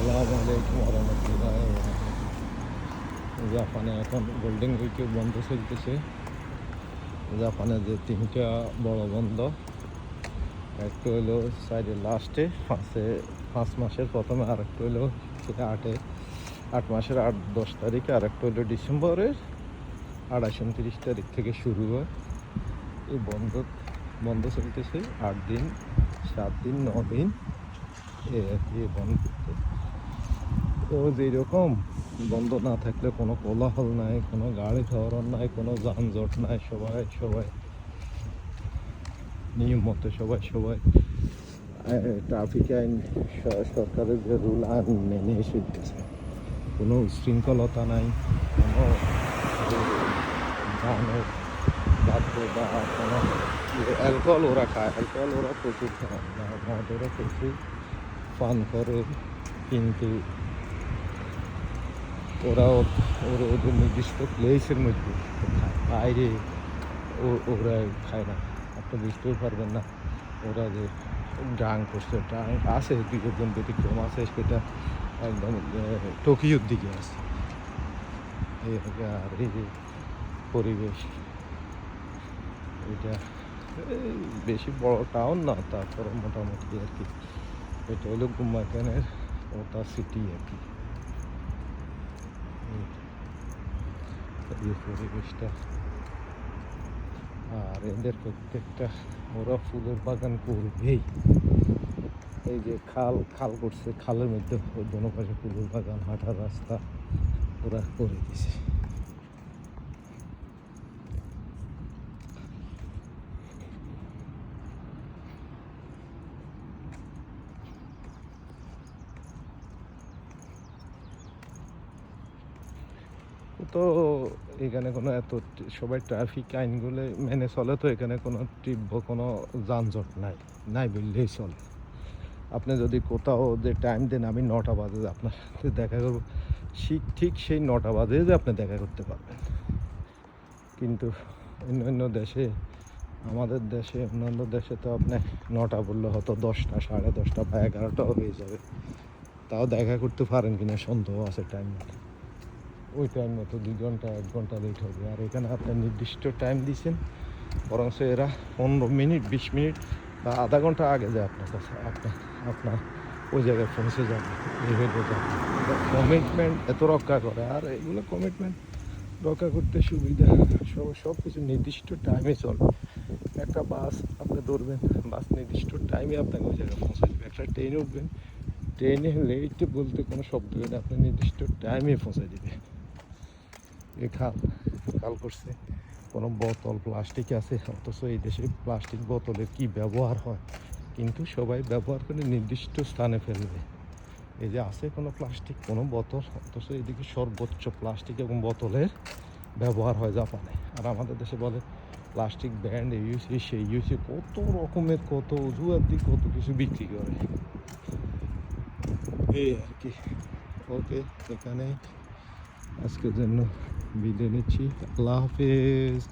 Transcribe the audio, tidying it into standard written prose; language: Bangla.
আসসালামু আলাইকুম রহমতুল্লাহ। জাপানে এখন গোল্ডেন উইকের বন্ধ চলতেছে। জাপানে যে তিনটা বড় বন্ধ, একটা হলো সাইডে লাস্টে 5 মাসের প্রথমে, আর একটা হলো সেটা 8 মাসের 8-10 তারিখে, আর একটা হলো ডিসেম্বরের 28-29 তারিখ থেকে শুরু হয়। এই বন্ধ চলতেছে 8 দিন, 7 দিন, 9 দিন এই বন্ধ। তো যেরকম বন্ধ না থাকলে কোনো কোলাহল নাই, কোনো গাড়ি ধরন নাই, কোনো যানজট নাই, সবাই নিয়ম মতো সবাই ট্রাফিক আইন, সরকারের যে রুল আইন মেনে চলতেছে। কোনো উশৃঙ্খলতা নাই, কোনো যানের বাধ্য বা কোনো অ্যালকোহল ওরা খায়, অ্যালকোহল ওরা প্রচুর খায়, মদ ওরা প্রচুর পান করে, কিন্তু ওদের নির্দিষ্ট প্লেসের মধ্যে খায়, বাইরে ওরা খায় না। আপনি বুঝতেও পারবেন না ওরা যে ড্রাঙ্ক করছে। ড্রাঙ্ক আছে, 2-জন ব্যতিক্রম আছে, সেটা একদম টোকিওর দিকে আছে। আর এই যে পরিবেশ, এটা বেশি বড় টাউন না, তারপর মোটামুটি আর কি। এটা হলো গুম্মাকানের ওটা সিটি আর কি। এই পরিবেশটা, আর এদের প্রত্যেকটা ওরা ফুলের বাগান করবেই। এই যে খাল করছে, খালের মধ্যে দোনো পাশে ফুলের বাগান, হাঁটার রাস্তা ওরা করে দিছে। তো এখানে কোনো এত সবাই ট্রাফিক আইনগুলো মেনে চলে, তো এখানে কোনো তীব্র কোনো যানজট নাই বললেই চলে। আপনি যদি কোথাও যে টাইম দেন, আমি 9টা বাজে আপনার সাথে দেখা করবো, ঠিক সেই 9টা বাজে যে আপনি দেখা করতে পারবেন। কিন্তু অন্য দেশে, আমাদের দেশে, অন্যান্য দেশে তো আপনি 9টা বললে হয়তো 10টা, 10:30 বা 11টাও হয়ে যাবে, তাও দেখা করতে পারেন কিনা সন্দেহ আছে। টাইম ওই টাইম মতো 2 ঘন্টা 1 ঘন্টা লেট হবে। আর এখানে আপনার নির্দিষ্ট টাইম দিচ্ছেন, বরঞ্চ এরা 15 মিনিট, 20 মিনিট বা আধা ঘন্টা আগে যায় আপনার কাছে, আপনার ওই জায়গায় পৌঁছে যাবে। এই হইলে কমিটমেন্ট এত রক্ষা করে, আর এগুলো কমিটমেন্ট রক্ষা করতে সুবিধা। সব কিছু নির্দিষ্ট টাইমে চলে। একটা বাস আপনি ধরবেন, বাস নির্দিষ্ট টাইমে আপনাকে ওই জায়গায় পৌঁছে দেবে। একটা ট্রেনে উঠবেন, ট্রেনে লেট বলতে কোনো শব্দ নেই, আপনি নির্দিষ্ট টাইমে পৌঁছে দেবে। এ খাল করছে, কোনো বোতল প্লাস্টিক আছে, অথচ এই দেশে প্লাস্টিক বোতলের কি ব্যবহার হয়, কিন্তু সবাই ব্যবহার করে নির্দিষ্ট স্থানে ফেলবে। এই যে আছে কোনো প্লাস্টিক, কোনো বোতল, অথচ এদিকে সর্বোচ্চ প্লাস্টিক এবং বোতলের ব্যবহার হয় জাপানে। আর আমাদের দেশে বলে প্লাস্টিক ব্যান্ড, ইউসি সেই ইউসি, কত রকমের কত অজুহাত দিয়ে কত কিছু বিক্রি করে। এই আর কি। ওকে, এখানে আজকের জন্য বিদায় নিচ্ছি। আল্লাহ হাফেজ।